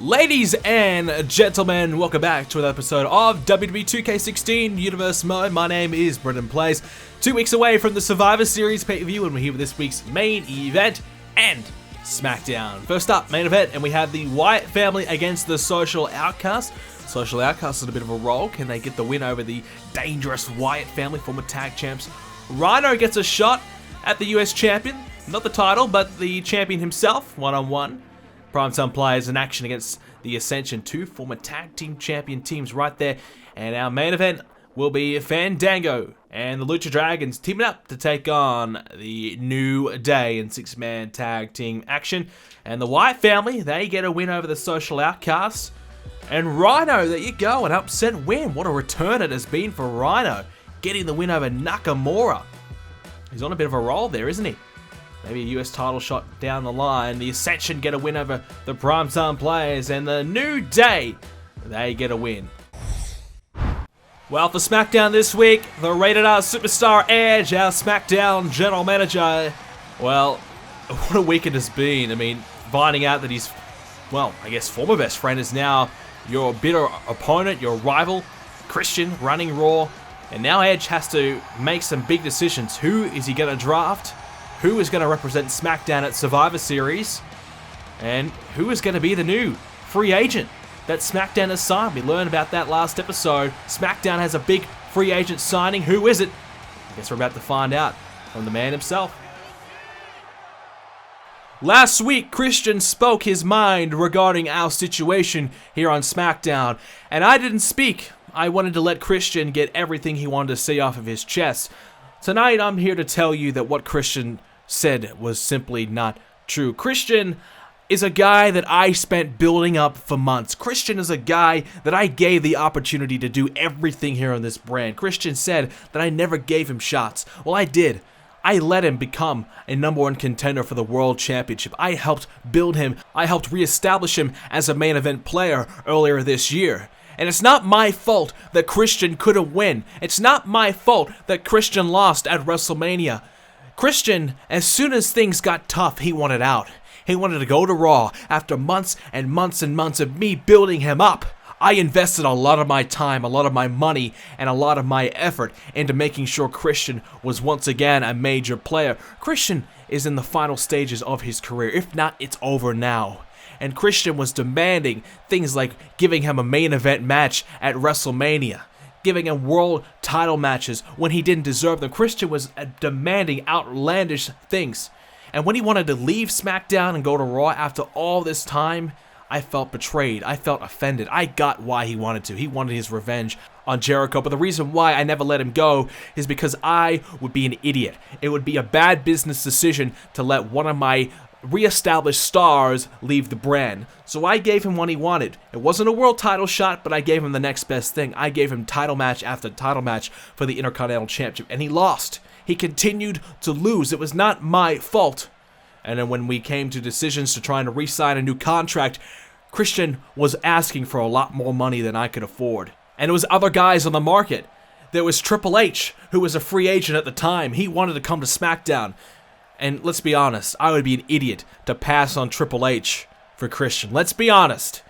Ladies and gentlemen, welcome back to another episode of WWE 2k16 Universe Mode. My name is BrendenPlayz. 2 weeks away from the Survivor Series pay-per-view, and we're here with this week's main event and Smackdown. First up, main event, and we have the Wyatt family against the Social Outcasts. Social Outcasts in a bit of a roll. Can they get the win over the dangerous Wyatt family, former tag champs? Rhino gets a shot at the US champion. Not the title, but the champion himself, one-on-one. Primetime players in action against the Ascension, 2 former tag team champion teams right there. And our main event will be Fandango and the Lucha Dragons teaming up to take on the New Day in 6-man tag team action. And the Wyatt family, they get a win over the Social Outcasts. And Rhino, there you go, an upset win. What a return it has been for Rhino, getting the win over Nakamura. He's on a bit of a roll there, isn't he? Maybe a US title shot down the line. The Ascension get a win over the Primetime Players, and the New Day, they get a win. Well, for Smackdown this week, the Rated R Superstar Edge, our Smackdown General Manager. Well, what a week it has been. I mean, finding out that his, well, I guess former best friend is now your bitter opponent, your rival, Christian, running Raw. And now Edge has to make some big decisions. Who is he going to draft? Who is going to represent Smackdown at Survivor Series? And who is going to be the new free agent that Smackdown has signed? We learned about that last episode. Smackdown has a big free agent signing. Who is it? I guess we're about to find out from the man himself. Last week, Christian spoke his mind regarding our situation here on Smackdown, and I didn't speak. I wanted to let Christian get everything he wanted to say off of his chest. Tonight, I'm here to tell you that what Christian said was simply not true. Christian is a guy that I spent building up for months. Christian is a guy that I gave the opportunity to do everything here on this brand. Christian said that I never gave him shots. Well, I did. I let him become a #1 contender for the World Championship. I helped build him. I helped reestablish him as a main event player earlier this year. And it's not my fault that Christian couldn't win. It's not my fault that Christian lost at WrestleMania. Christian, as soon as things got tough, he wanted out. He wanted to go to Raw after months and months and months of me building him up. I invested a lot of my time, a lot of my money, and a lot of my effort into making sure Christian was once again a major player. Christian is in the final stages of his career. If not, it's over now. And Christian was demanding things like giving him a main event match at WrestleMania, giving him world title matches when he didn't deserve them. Christian was demanding outlandish things. And when he wanted to leave SmackDown and go to Raw after all this time, I felt betrayed. I felt offended. I got why he wanted to. He wanted his revenge on Jericho. But the reason why I never let him go is because I would be an idiot. It would be a bad business decision to let one of my re-established stars leave the brand. So I gave him what he wanted. It wasn't a world title shot, but I gave him the next best thing. I gave him title match after title match for the Intercontinental Championship, and he lost. He continued to lose. It was not my fault. And then when we came to decisions to trying to re-sign a new contract, Christian was asking for a lot more money than I could afford. And there was other guys on the market. There was Triple H, who was a free agent at the time. He wanted to come to SmackDown. And let's be honest, I would be an idiot to pass on Triple H for Christian. Let's be honest.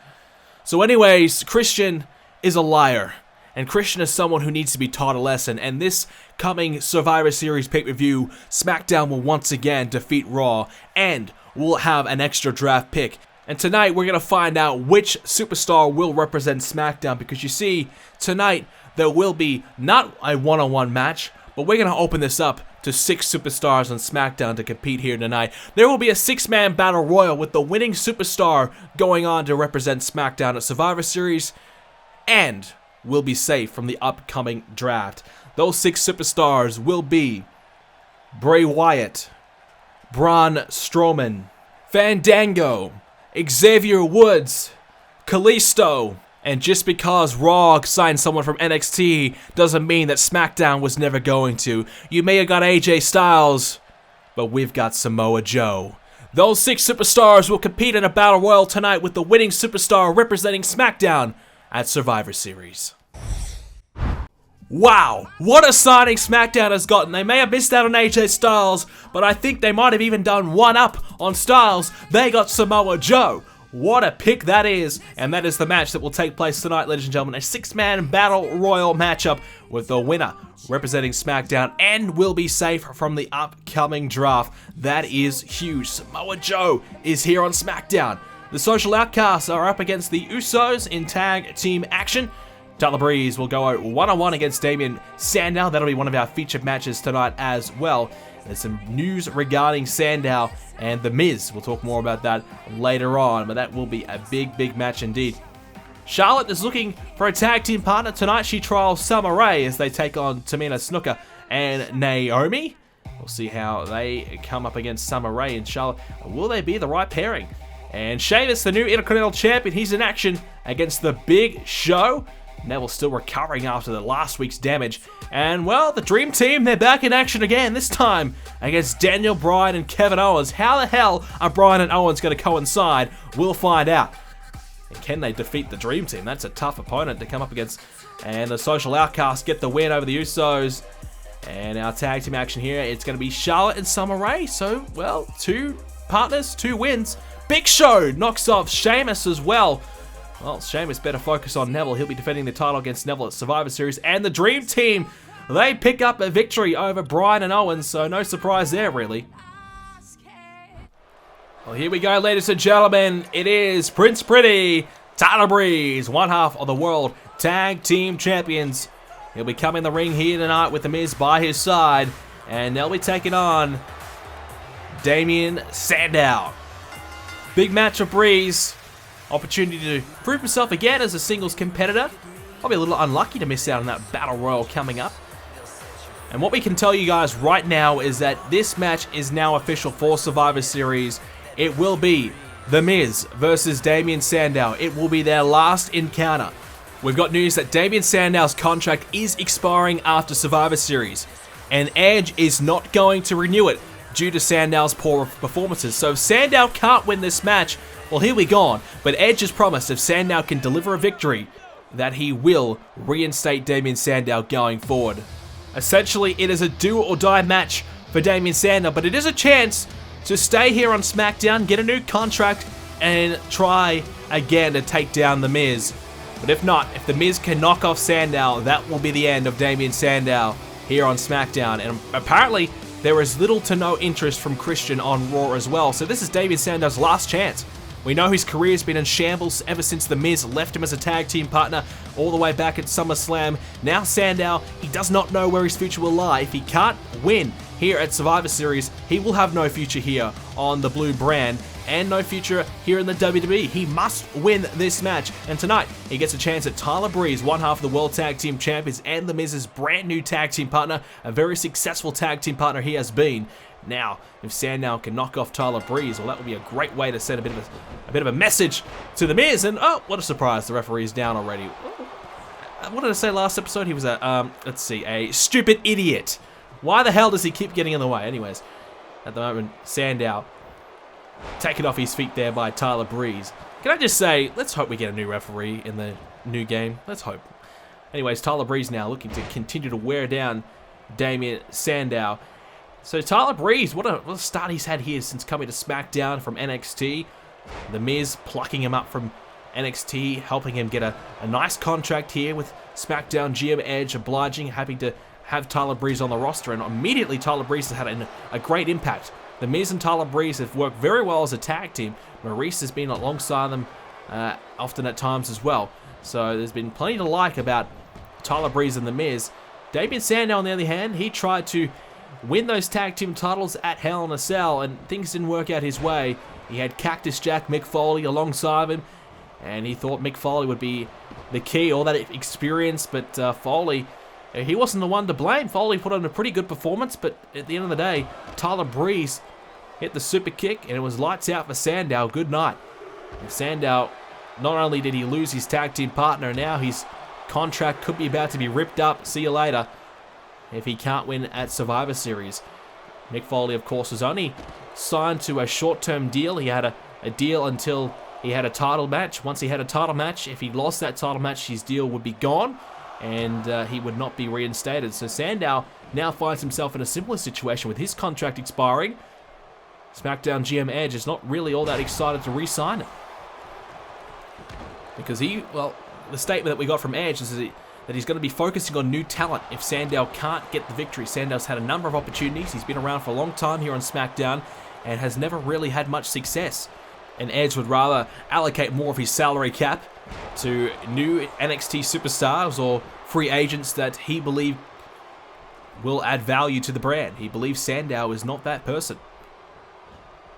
So anyways, Christian is a liar. And Christian is someone who needs to be taught a lesson. And this coming Survivor Series pay-per-view, SmackDown will once again defeat Raw. And we'll have an extra draft pick. And tonight, we're going to find out which superstar will represent SmackDown. Because you see, tonight, there will be not a one-on-one match, but we're going to open this up to 6 superstars on SmackDown to compete here tonight. There will be a 6-man battle royal with the winning superstar going on to represent SmackDown at Survivor Series, and will be safe from the upcoming draft. Those 6 superstars will be Bray Wyatt, Braun Strowman, Fandango, Xavier Woods, Kalisto. And just because Raw signed someone from NXT doesn't mean that SmackDown was never going to. You may have got AJ Styles, but we've got Samoa Joe. Those 6 superstars will compete in a Battle Royal tonight with the winning superstar representing SmackDown at Survivor Series. Wow, what a signing SmackDown has gotten. They may have missed out on AJ Styles, but I think they might have even done one up on Styles. They got Samoa Joe. What a pick that is. And that is the match that will take place tonight, ladies and gentlemen. A 6-man Battle Royal matchup with the winner representing SmackDown and will be safe from the upcoming draft. That is huge. Samoa Joe is here on SmackDown. The Social Outcasts are up against the Usos in tag team action. Tyler Breeze will go out one-on-one against Damien Sandow. That'll be one of our featured matches tonight as well. There's some news regarding Sandow and The Miz. We'll talk more about that later on, but that will be a big, big match indeed. Charlotte is looking for a tag team partner tonight. She trials Summer Rae as they take on Tamina Snuka and Naomi. We'll see how they come up against Summer Rae and Charlotte. Will they be the right pairing? And Sheamus, the new Intercontinental Champion, he's in action against the Big Show. Neville still recovering after the last week's damage. And, well, the Dream Team, they're back in action again, this time against Daniel Bryan and Kevin Owens. How the hell are Bryan and Owens going to coincide? We'll find out. And can they defeat the Dream Team? That's a tough opponent to come up against. And the Social Outcasts get the win over the Usos. And our tag team action here, it's going to be Charlotte and Summer Rae. So, well, 2 partners, 2 wins. Big Show knocks off Sheamus as well. Well, Sheamus better focus on Neville. He'll be defending the title against Neville at Survivor Series. And the Dream Team, they pick up a victory over Bryan and Owens, so no surprise there, really. Well, here we go, ladies and gentlemen. It is Prince Pretty, Tyler Breeze, one half of the World Tag Team Champions. He'll be coming in the ring here tonight with The Miz by his side. And they'll be taking on Damien Sandow. Big match for Breeze. Opportunity to prove himself again as a singles competitor. Probably a little unlucky to miss out on that Battle Royal coming up. And what we can tell you guys right now is that this match is now official for Survivor Series. It will be The Miz versus Damien Sandow. It will be their last encounter. We've got news that Damien Sandow's contract is expiring after Survivor Series, and Edge is not going to renew it due to Sandow's poor performances. So if Sandow can't win this match, well, here we go. But Edge has promised if Sandow can deliver a victory, that he will reinstate Damien Sandow going forward. Essentially, it is a do-or-die match for Damien Sandow, but it is a chance to stay here on SmackDown, get a new contract, and try again to take down The Miz. But if not, if The Miz can knock off Sandow, that will be the end of Damien Sandow here on SmackDown. And apparently, there is little to no interest from Christian on Raw as well. So this is Damien Sandow's last chance. We know his career has been in shambles ever since The Miz left him as a tag team partner all the way back at SummerSlam. Now Sandow, he does not know where his future will lie. If he can't win here at Survivor Series, he will have no future here on the blue brand and no future here in the WWE. He must win this match. And tonight, he gets a chance at Tyler Breeze, one half of the World Tag Team Champions and The Miz's brand new tag team partner, a very successful tag team partner he has been. Now, if Sandow can knock off Tyler Breeze, well, that would be a great way to send a bit of a message to The Miz. And oh, what a surprise! The referee's down already. What did I say last episode? He was a stupid idiot. Why the hell does he keep getting in the way? Anyways, at the moment, Sandow taken off his feet there by Tyler Breeze. Can I just say, let's hope we get a new referee in the new game. Let's hope. Anyways, Tyler Breeze now looking to continue to wear down Damien Sandow. So Tyler Breeze, what a start he's had here since coming to SmackDown from NXT. The Miz plucking him up from NXT, helping him get a nice contract here with SmackDown GM Edge, obliging, happy to have Tyler Breeze on the roster. And immediately Tyler Breeze has had a great impact. The Miz and Tyler Breeze have worked very well as a tag team. Maurice has been alongside them often at times as well. So there's been plenty to like about Tyler Breeze and The Miz. Damien Sandow, on the other hand, he tried to win those tag team titles at Hell in a Cell, and things didn't work out his way. He had Cactus Jack Mick Foley alongside him, and he thought Mick Foley would be the key, all that experience, but Foley, he wasn't the one to blame. Foley put on a pretty good performance, but at the end of the day, Tyler Breeze, hit the super kick, and it was lights out for Sandow. Good night. And Sandow, not only did he lose his tag team partner, now his contract could be about to be ripped up. See you later if he can't win at Survivor Series. Mick Foley, of course, was only signed to a short-term deal. He had a deal until he had a title match. Once he had a title match, if he lost that title match, his deal would be gone, and he would not be reinstated. So Sandow now finds himself in a similar situation with his contract expiring. SmackDown GM Edge is not really all that excited to re-sign him. Because the statement that we got from Edge is that he's going to be focusing on new talent if Sandow can't get the victory. Sandow's had a number of opportunities. He's been around for a long time here on SmackDown and has never really had much success. And Edge would rather allocate more of his salary cap to new NXT superstars or free agents that he believes will add value to the brand. He believes Sandow is not that person.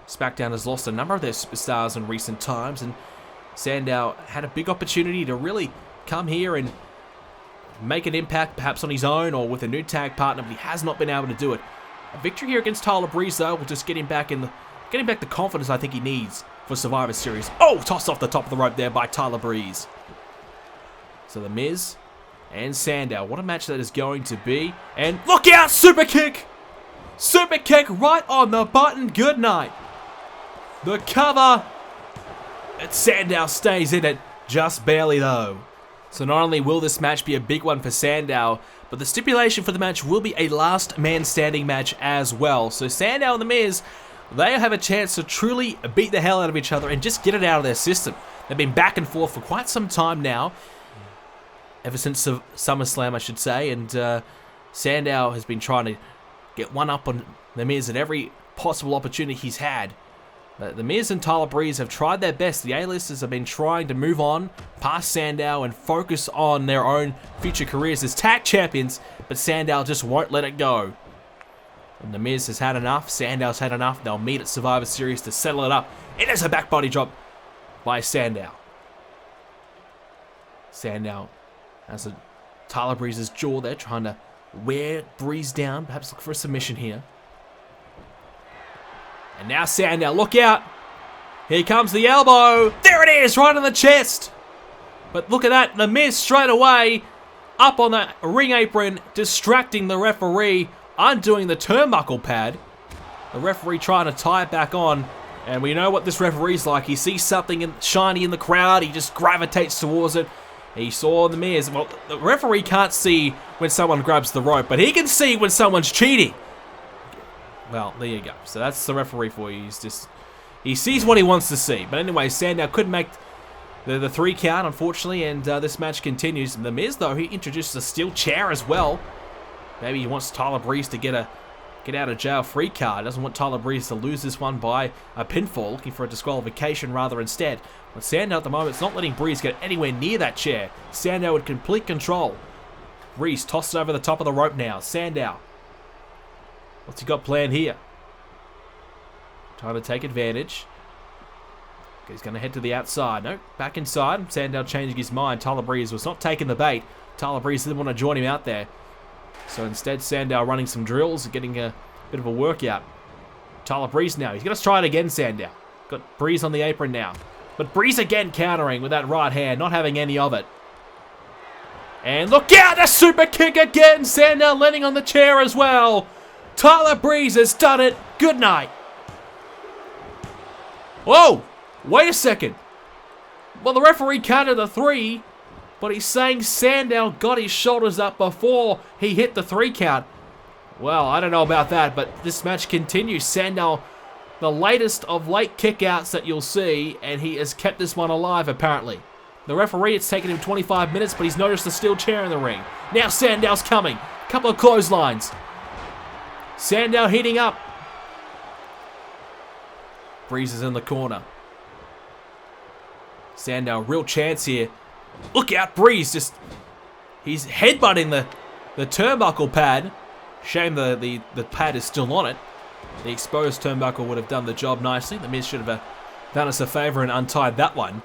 SmackDown has lost a number of their superstars in recent times, and Sandow had a big opportunity to really come here and make an impact, perhaps on his own or with a new tag partner, but he has not been able to do it. A victory here against Tyler Breeze, though, will just get him back the confidence I think he needs for Survivor Series. Oh, tossed off the top of the rope there by Tyler Breeze. So The Miz and Sandow, what a match that is going to be. And look out, super kick! Super kick right on the button. Good night. The cover. And Sandow stays in it, just barely though. So not only will this match be a big one for Sandow, but the stipulation for the match will be a last man standing match as well. So Sandow and The Miz, they have a chance to truly beat the hell out of each other and just get it out of their system. They've been back and forth for quite some time now. Ever since SummerSlam, I should say. And Sandow has been trying to get one up on The Miz at every possible opportunity he's had. The Miz and Tyler Breeze have tried their best. The A-listers have been trying to move on past Sandow and focus on their own future careers as tag champions, but Sandow just won't let it go. And The Miz has had enough. Sandow's had enough. They'll meet at Survivor Series to settle it up. It is a back body drop by Sandow. Sandow has Tyler Breeze's jaw there, trying to wear Breeze down, perhaps look for a submission here. And now Sandow, look out. Here comes the elbow. There it is, right on the chest. But look at that, The Miz straight away up on the ring apron, distracting the referee, undoing the turnbuckle pad. The referee trying to tie it back on. And we know what this referee's like. He sees something shiny in the crowd, he just gravitates towards it. He saw The Miz. Well, the referee can't see when someone grabs the rope, but he can see when someone's cheating. Well, there you go. So that's the referee for you. He sees what he wants to see. But anyway, Sandow couldn't make the 3 count, unfortunately, and this match continues. The Miz, though, he introduces a steel chair as well. Maybe he wants Tyler Breeze to get out of jail free card. Doesn't want Tyler Breeze to lose this one by a pinfall, looking for a disqualification rather instead. But Sandow at the moment is not letting Breeze get anywhere near that chair. Sandow with complete control. Breeze tosses over the top of the rope now. Sandow, what's he got planned here? Trying to take advantage. He's going to head to the outside. No, back inside. Sandow changing his mind. Tyler Breeze was not taking the bait. Tyler Breeze didn't want to join him out there. So instead, Sandow running some drills, getting a bit of a workout. Tyler Breeze now. He's going to try it again, Sandow. Got Breeze on the apron now. But Breeze again countering with that right hand, not having any of it. And look out, a super kick again. Sandow landing on the chair as well. Tyler Breeze has done it. Good night. Whoa, wait a second. Well, the referee counted the 3, but he's saying Sandow got his shoulders up before he hit the 3 count. Well, I don't know about that, but this match continues. Sandow, the latest of late kickouts that you'll see, and he has kept this one alive, apparently. The referee, it's taken him 25 minutes, but he's noticed the steel chair in the ring. Now Sandow's coming. Couple of clotheslines. Sandow heating up. Breeze is in the corner. Sandow, real chance here. Look out, Breeze. He's headbutting the turnbuckle pad. Shame the pad is still on it. The exposed turnbuckle would have done the job nicely. The Miz should have done us a favor and untied that one.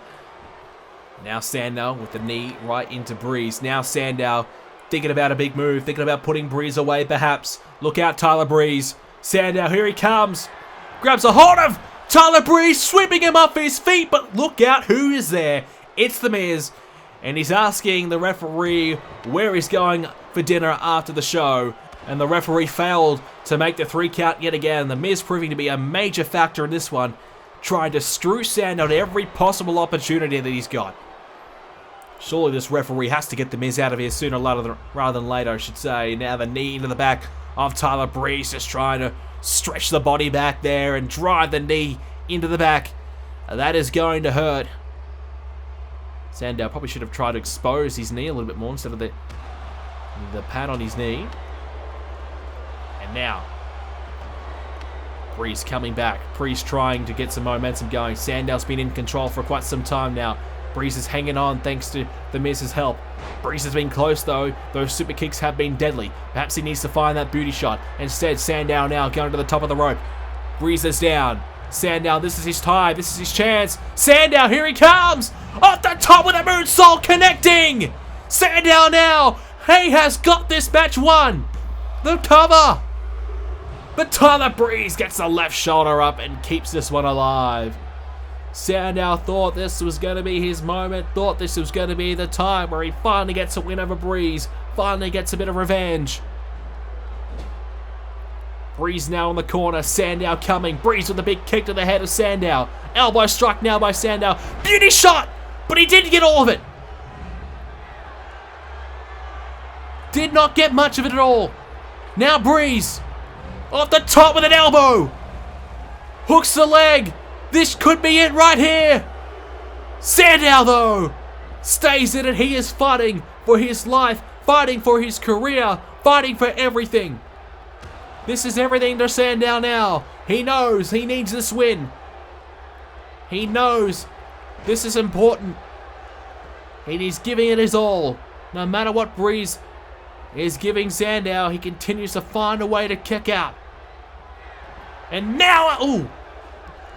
Now Sandow with the knee right into Breeze. Now Sandow thinking about a big move, thinking about putting Breeze away perhaps. Look out, Tyler Breeze. Sandow, here he comes. grabs a hold of Tyler Breeze, sweeping him off his feet, but look out who is there. It's The Miz, and he's asking the referee where he's going for dinner after the show, and the referee failed to make the 3 count yet again. The Miz proving to be a major factor in this one, trying to screw Sandow at every possible opportunity that he's got. Surely this referee has to get The Miz out of here sooner rather than later, I should say. Now the knee into the back of Tyler Breeze, just trying to stretch the body back there and drive the knee into the back. That is going to hurt. Sandow probably should have tried to expose his knee a little bit more instead of the pad on his knee. And now, Breeze coming back. Breeze trying to get some momentum going. Sandow's been in control for quite some time now. Breeze is hanging on thanks to The Miz's help. Breeze has been close though. Those super kicks have been deadly. Perhaps he needs to find that booty shot. Instead, Sandow now going to the top of the rope. Breeze is down. Sandow, this is his time. This is his chance. Sandow, here he comes! Off the top with a moonsault, connecting! Sandow now, he has got this match won. The cover. But Tyler Breeze gets the left shoulder up and keeps this one alive. Sandow thought this was going to be his moment, thought this was going to be the time where he finally gets a win over Breeze, finally gets a bit of revenge. Breeze now in the corner, Sandow coming, Breeze with a big kick to the head of Sandow. Elbow struck now by Sandow, beauty shot, but he didn't get all of it. Did not get much of it at all. Now Breeze, off the top with an elbow, hooks the leg. This could be it right here. Sandow, though, stays in it. He is fighting for his life, fighting for his career, fighting for everything. This is everything to Sandow now. He knows he needs this win. He knows this is important. And he's giving it his all. No matter what Breeze is giving Sandow, he continues to find a way to kick out. And now, ooh.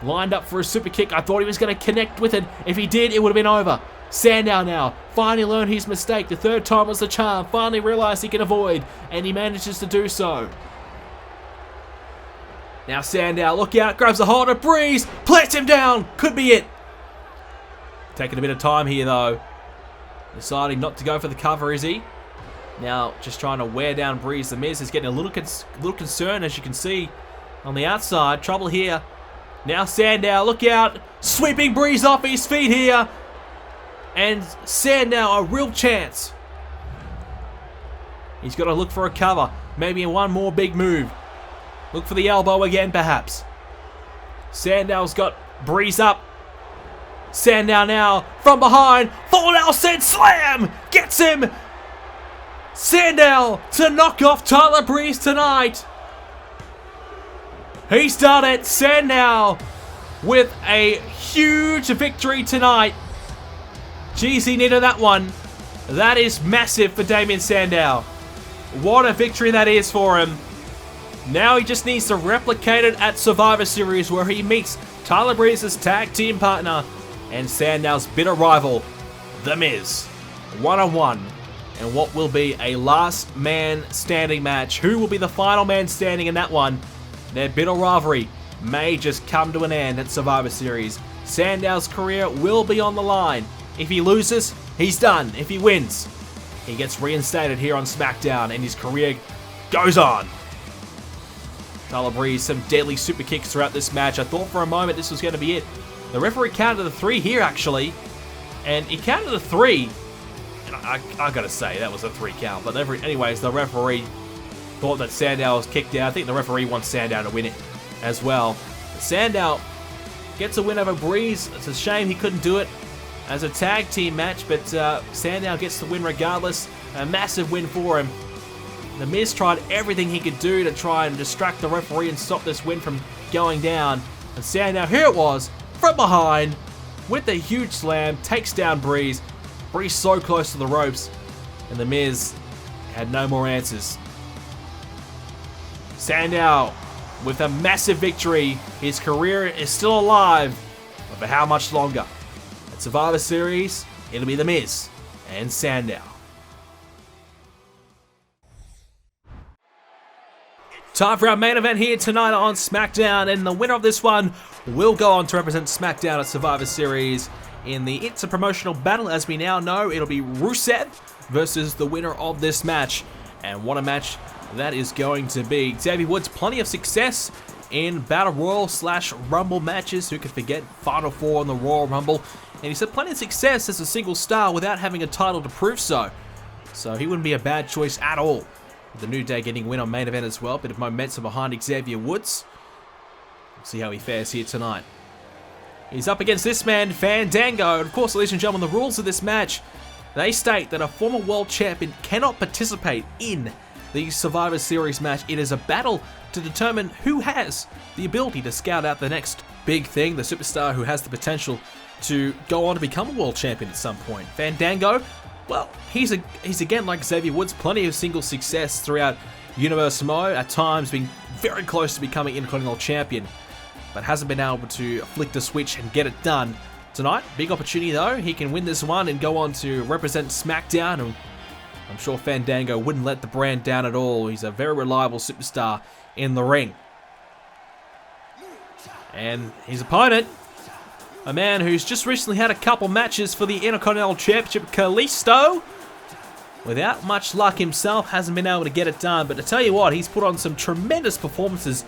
Lined up for a super kick. I thought he was going to connect with it. If he did, it would have been over. Sandow now finally learned his mistake. The third time was the charm. Finally realized he can avoid, and he manages to do so. Now Sandow, look out, grabs a hold of Breeze, plants him down. Could be it. Taking a bit of time here though. Deciding not to go for the cover, is he? Now just trying to wear down Breeze. The Miz is getting a little concerned, as you can see on the outside. Trouble here. Now Sandow, look out, sweeping Breeze off his feet here. And Sandow, a real chance. He's got to look for a cover. Maybe one more big move. Look for the elbow again, perhaps. Sandow's got Breeze up. Sandow now, from behind, full Nelson slam, gets him. Sandow to knock off Tyler Breeze tonight. He's done it. Sandow with a huge victory tonight. Jeez, he needed that one. That is massive for Damien Sandow. What a victory that is for him. Now he just needs to replicate it at Survivor Series, where he meets Tyler Breeze's tag team partner and Sandow's bitter rival, The Miz. One-on-one. And what will be a last man standing match. Who will be the final man standing in that one? Their bitter rivalry may just come to an end at Survivor Series. Sandow's career will be on the line. If he loses, he's done. If he wins, he gets reinstated here on SmackDown and his career goes on. Tyler Breeze, some deadly super kicks throughout this match. I thought for a moment this was going to be it. The referee counted the 3 here, actually. And he counted the 3. And I gotta say, that was a 3 count. But anyways, the referee thought that Sandow was kicked out. I think the referee wants Sandow to win it as well. Sandow gets a win over Breeze. It's a shame he couldn't do it as a tag team match, but Sandow gets the win regardless. A massive win for him. The Miz tried everything he could do to try and distract the referee and stop this win from going down. And Sandow, here it was, from behind, with a huge slam, takes down Breeze. Breeze so close to the ropes, and The Miz had no more answers. Sandow with a massive victory. His career is still alive, but for how much longer? At Survivor Series, it'll be The Miz and Sandow. Time for our main event here tonight on SmackDown, and the winner of this one will go on to represent SmackDown at Survivor Series in the inter-promotional battle. As we now know, it'll be Rusev versus the winner of this match, and what a match that is going to be. Xavier Woods, plenty of success in Battle Royal / Rumble matches. Who could forget Final Four on the Royal Rumble? And he's had plenty of success as a single star without having a title to prove so. So he wouldn't be a bad choice at all. The New Day getting a win on main event as well. Bit of momentum behind Xavier Woods. We'll see how he fares here tonight. He's up against this man, Fandango. And of course, ladies and gentlemen, the rules of this match, they state that a former world champion cannot participate in the Survivor Series match. It is a battle to determine who has the ability to scout out the next big thing, the superstar who has the potential to go on to become a world champion at some point. Fandango, well, he's again like Xavier Woods, plenty of single success throughout Universe Samoa, at times being very close to becoming Intercontinental Champion, but hasn't been able to flick the switch and get it done. Tonight, big opportunity though, he can win this one and go on to represent SmackDown, and I'm sure Fandango wouldn't let the brand down at all. He's a very reliable superstar in the ring. And his opponent, a man who's just recently had a couple matches for the Intercontinental Championship, Kalisto. Without much luck himself, hasn't been able to get it done. But to tell you what, he's put on some tremendous performances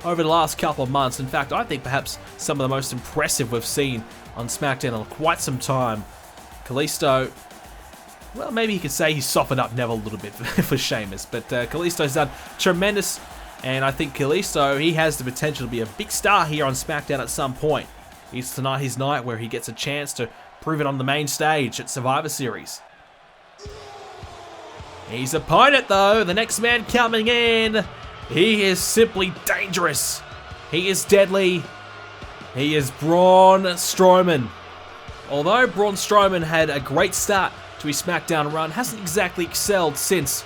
over the last couple of months. In fact, I think perhaps some of the most impressive we've seen on SmackDown in quite some time. Kalisto, well, maybe you could say he's softened up Neville a little bit for Sheamus. But Kalisto's done tremendous. And I think Kalisto, he has the potential to be a big star here on SmackDown at some point. It's tonight his night where he gets a chance to prove it on the main stage at Survivor Series. His opponent though, the next man coming in, he is simply dangerous. He is deadly. He is Braun Strowman. Although Braun Strowman had a great start to his SmackDown run, hasn't exactly excelled since.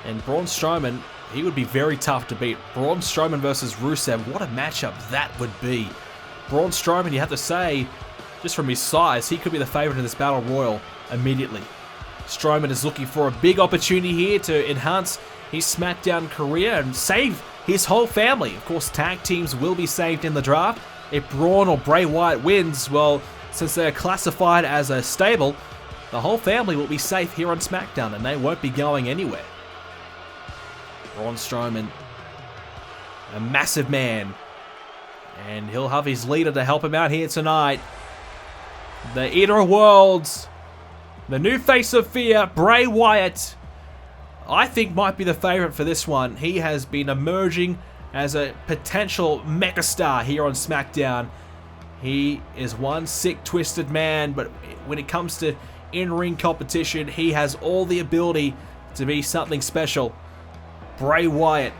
And Braun Strowman, he would be very tough to beat. Braun Strowman versus Rusev, what a matchup that would be. Braun Strowman, you have to say, just from his size, he could be the favourite in this Battle Royal immediately. Strowman is looking for a big opportunity here to enhance his SmackDown career and save his whole family. Of course, tag teams will be saved in the draft. If Braun or Bray Wyatt wins, well, since they're classified as a stable, the whole family will be safe here on SmackDown and they won't be going anywhere. Braun Strowman, a massive man. And he'll have his leader to help him out here tonight. The Eater of Worlds. The new face of fear, Bray Wyatt. I think might be the favourite for this one. He has been emerging as a potential megastar here on SmackDown. He is one sick, twisted man, but when it comes to in-ring competition, he has all the ability to be something special. Bray Wyatt,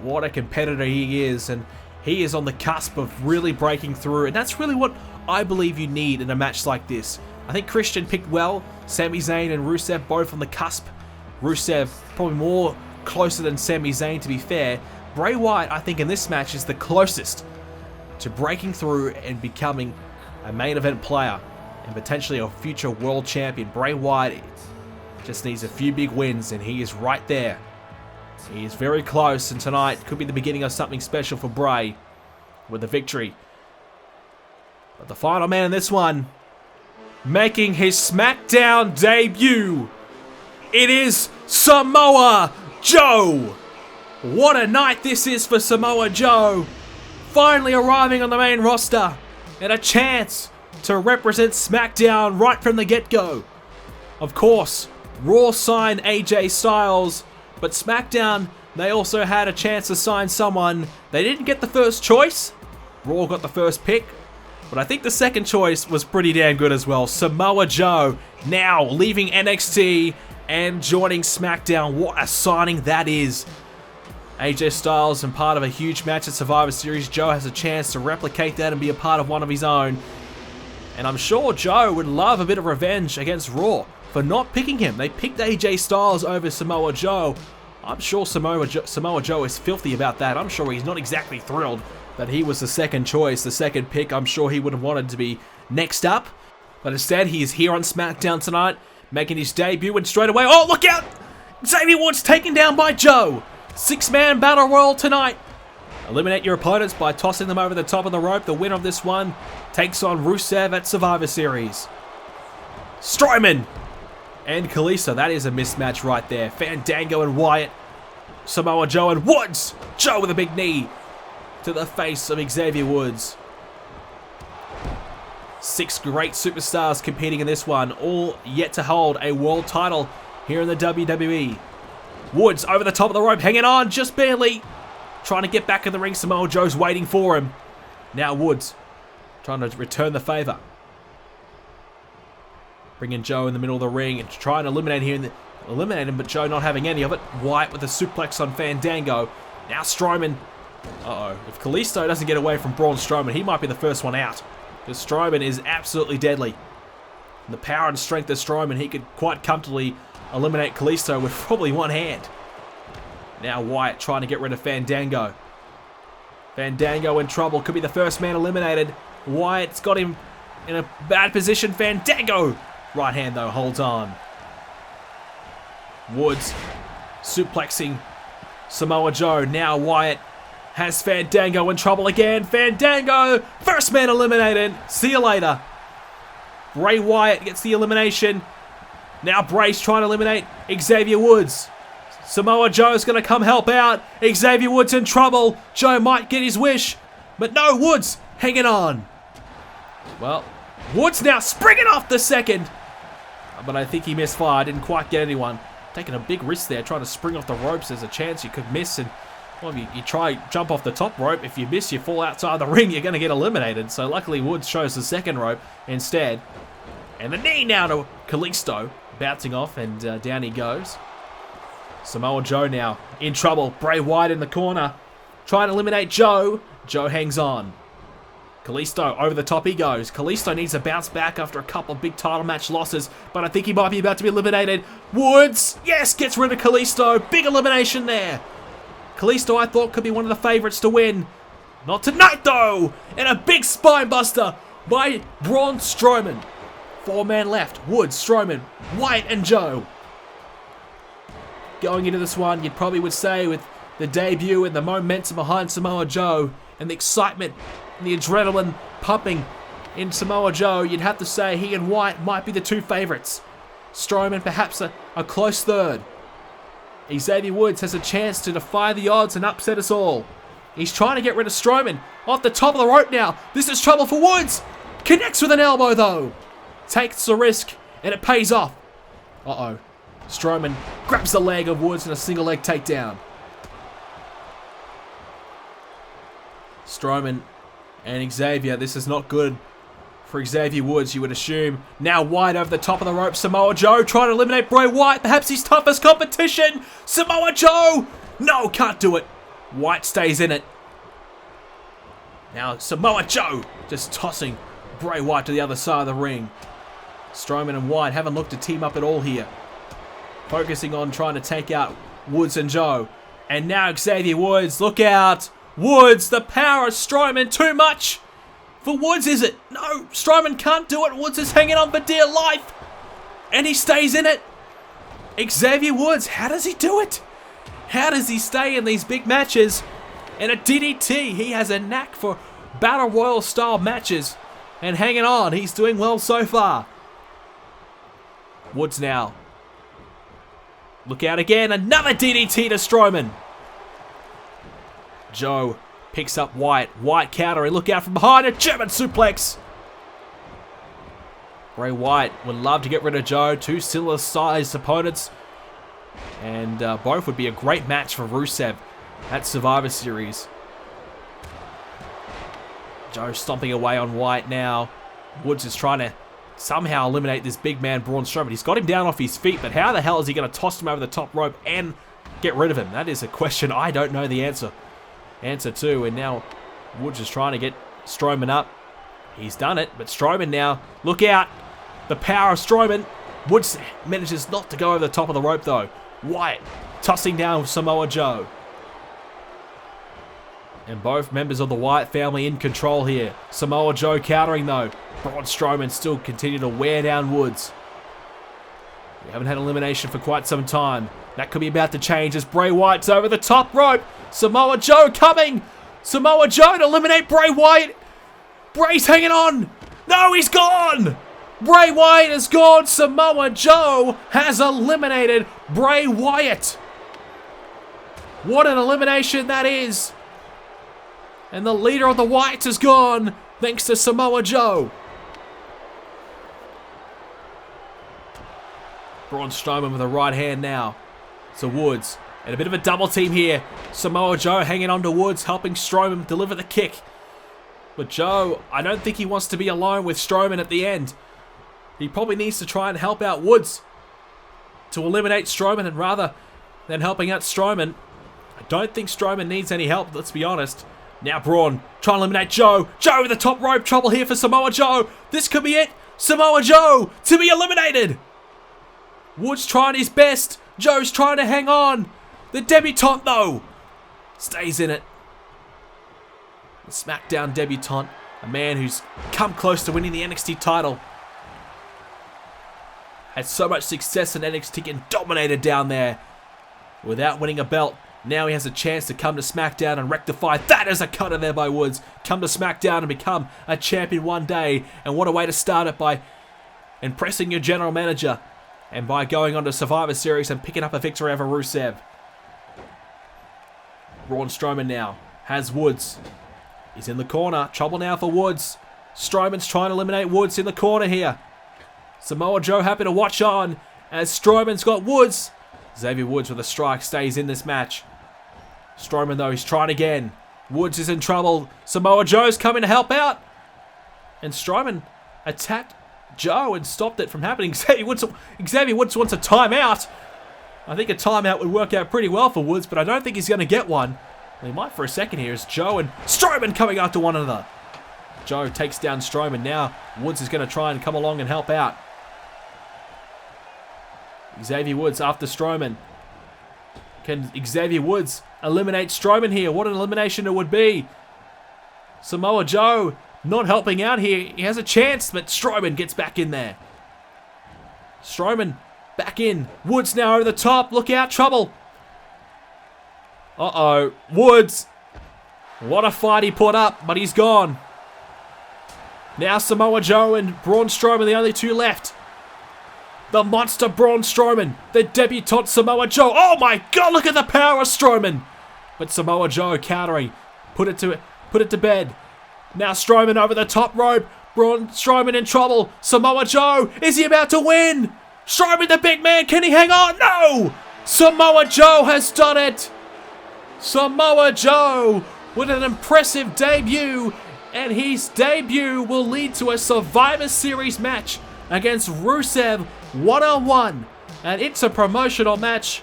what a competitor he is, and he is on the cusp of really breaking through, and that's really what I believe you need in a match like this. I think Christian picked well. Sami Zayn and Rusev both on the cusp. Rusev probably more closer than Sami Zayn, to be fair. Bray Wyatt, I think in this match, is the closest to breaking through and becoming a main event player and potentially a future world champion. Bray Wyatt just needs a few big wins, and he is right there. He is very close, and tonight could be the beginning of something special for Bray with a victory. But the final man in this one, making his SmackDown debut, it is Samoa Joe. What a night this is for Samoa Joe. Finally arriving on the main roster and a chance to represent SmackDown right from the get-go. Of course, Raw signed AJ Styles, but SmackDown, they also had a chance to sign someone. They didn't get the first choice. Raw got the first pick. But I think the second choice was pretty damn good as well. Samoa Joe now leaving NXT and joining SmackDown. What a signing that is. AJ Styles and part of a huge match at Survivor Series. Joe has a chance to replicate that and be a part of one of his own. And I'm sure Joe would love a bit of revenge against Raw for not picking him. They picked AJ Styles over Samoa Joe. I'm sure Samoa Joe is filthy about that. I'm sure he's not exactly thrilled that he was the second choice, the second pick. I'm sure he would have wanted to be next up. But instead, he is here on SmackDown tonight, making his debut, and straight away, oh, look out! Xavier Woods taken down by Joe. Six-man battle royal tonight. Eliminate your opponents by tossing them over the top of the rope. The winner of this one takes on Rusev at Survivor Series. Strowman and Kalisto. That is a mismatch right there. Fandango and Wyatt. Samoa Joe and Woods. Joe with a big knee to the face of Xavier Woods. 6 great superstars competing in this one, all yet to hold a world title here in the WWE. Woods over the top of the rope, hanging on just barely. Trying to get back in the ring. Samoa Joe's waiting for him. Now Woods trying to return the favor. Bringing Joe in the middle of the ring and trying to eliminate him, but Joe not having any of it. Wyatt with a suplex on Fandango. Now Strowman. Uh-oh. If Kalisto doesn't get away from Braun Strowman, he might be the first one out. Because Strowman is absolutely deadly. And the power and strength of Strowman, he could quite comfortably eliminate Kalisto with probably one hand. Now Wyatt trying to get rid of Fandango. Fandango in trouble. Could be the first man eliminated. Wyatt's got him in a bad position. Fandango. Right hand though holds on. Woods suplexing Samoa Joe. Now Wyatt has Fandango in trouble again. Fandango. First man eliminated. See you later. Bray Wyatt gets the elimination. Now Bray's trying to eliminate Xavier Woods. Samoa Joe's going to come help out. Xavier Woods in trouble. Joe might get his wish. But no, Woods hanging on. Well, Woods now springing off the second. But I think he misfired. Didn't quite get anyone. Taking a big risk there. Trying to spring off the ropes. There's a chance you could miss. And well, you try jump off the top rope. If you miss, you fall outside the ring. You're going to get eliminated. So luckily Woods chose the second rope instead. And the knee now to Kalisto. Bouncing off and down he goes. Samoa Joe now in trouble. Bray Wyatt in the corner. Trying to eliminate Joe. Joe hangs on. Kalisto over the top he goes. Kalisto needs to bounce back after a couple of big title match losses. But I think he might be about to be eliminated. Woods, yes, gets rid of Kalisto. Big elimination there. Kalisto I thought could be one of the favorites to win. Not tonight though. And a big spine buster by Braun Strowman. 4-man left. Woods, Strowman, Wyatt and Joe. Going into this one, you probably would say with the debut and the momentum behind Samoa Joe and the excitement and the adrenaline pumping in Samoa Joe, you'd have to say he and Wyatt might be the two favorites. Strowman perhaps a close third. Xavier Woods has a chance to defy the odds and upset us all. He's trying to get rid of Strowman. Off the top of the rope now. This is trouble for Woods. Connects with an elbow though. Takes the risk and it pays off. Uh-oh. Strowman grabs the leg of Woods in a single leg takedown. Strowman and Xavier. This is not good for Xavier Woods, you would assume. Now Wyatt over the top of the rope. Samoa Joe trying to eliminate Bray Wyatt. Perhaps his toughest competition. Samoa Joe. No, can't do it. Wyatt stays in it. Now Samoa Joe just tossing Bray Wyatt to the other side of the ring. Strowman and Wyatt haven't looked to team up at all here. Focusing on trying to take out Woods and Joe. And now Xavier Woods, look out. Woods, the power of Strowman, too much. For Woods, is it? No, Strowman can't do it. Woods is hanging on for dear life. And he stays in it. Xavier Woods, how does he do it? How does he stay in these big matches? And a DDT, he has a knack for Battle Royal style matches. And hanging on, he's doing well so far. Woods now. Look out again, another DDT to Strowman. Joe picks up Wyatt. Wyatt countering, look out from behind, a German suplex. Bray Wyatt would love to get rid of Joe. Two similar sized opponents. And both would be a great match for Rusev at Survivor Series. Joe stomping away on Wyatt now. Woods is trying to somehow eliminate this big man Braun Strowman. He's got him down off his feet, but how the hell is he going to toss him over the top rope and get rid of him? That is a question I don't know the answer to. And now Woods is trying to get Strowman up. He's done it, but Strowman now, look out. The power of Strowman. Woods manages not to go over the top of the rope though. Wyatt tossing down Samoa Joe. And both members of the Wyatt family in control here. Samoa Joe countering though. Braun Strowman still continue to wear down Woods. We haven't had elimination for quite some time. That could be about to change as Bray Wyatt's over the top rope. Samoa Joe coming. Samoa Joe to eliminate Bray Wyatt. Bray's hanging on. No, he's gone. Bray Wyatt is gone. Samoa Joe has eliminated Bray Wyatt. What an elimination that is. And the leader of the Wyatts is gone thanks to Samoa Joe. Braun Strowman with a right hand now. So Woods. And a bit of a double team here. Samoa Joe hanging on to Woods, helping Strowman deliver the kick. But Joe, I don't think he wants to be alone with Strowman at the end. He probably needs to try and help out Woods to eliminate Strowman, and rather than helping out Strowman, I don't think Strowman needs any help, let's be honest. Now Braun trying to eliminate Joe. Joe with the top rope, trouble here for Samoa Joe. This could be it. Samoa Joe to be eliminated. Woods trying his best. Joe's trying to hang on. The debutante though stays in it. The SmackDown debutante, a man who's come close to winning the NXT title. Had so much success in NXT and dominated down there without winning a belt. Now he has a chance to come to SmackDown and rectify that as a cutter there by Woods. Come to SmackDown and become a champion one day. And what a way to start it, by impressing your general manager and by going on to Survivor Series and picking up a victory over Rusev. Braun Strowman now has Woods. He's in the corner. Trouble now for Woods. Strowman's trying to eliminate Woods in the corner here. Samoa Joe happy to watch on as Strowman's got Woods. Xavier Woods with a strike stays in this match. Strowman though, he's trying again. Woods is in trouble. Samoa Joe's coming to help out. And Strowman attacked Joe and stopped it from happening. Xavier Woods wants a timeout. I think a timeout would work out pretty well for Woods, but I don't think he's going to get one. Well, he might for a second here as Joe and Strowman coming after one another. Joe takes down Strowman. Now Woods is going to try and come along and help out. Xavier Woods after Strowman. Can Xavier Woods eliminate Strowman here? What an elimination it would be. Samoa Joe not helping out here. He has a chance, but Strowman gets back in there. Strowman back in. Woods now over the top. Look out, trouble. Uh-oh. Woods. What a fight he put up, but he's gone. Now Samoa Joe and Braun Strowman, the only two left. The monster Braun Strowman. The debutante Samoa Joe. Oh my god, look at the power of Strowman. But Samoa Joe countering. Put it to bed. Now Strowman over the top rope. Braun Strowman in trouble. Samoa Joe, is he about to win? Strowman the big man, can he hang on? No! Samoa Joe has done it. Samoa Joe with an impressive debut. And his debut will lead to a Survivor Series match against Rusev one-on-one. And it's a promotional match.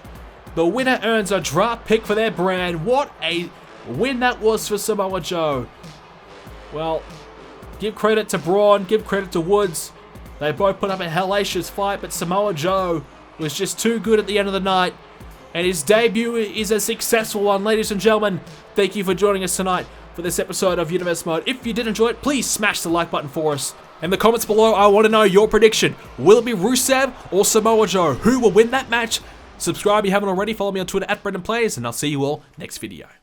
The winner earns a draft pick for their brand. What a win that was for Samoa Joe. Well, give credit to Braun, give credit to Woods. They both put up a hellacious fight, but Samoa Joe was just too good at the end of the night. And his debut is a successful one. Ladies and gentlemen, thank you for joining us tonight for this episode of Universe Mode. If you did enjoy it, please smash the like button for us. In the comments below, I want to know your prediction. Will it be Rusev or Samoa Joe? Who will win that match? Subscribe if you haven't already. Follow me on Twitter @BrendenPlayz, and I'll see you all next video.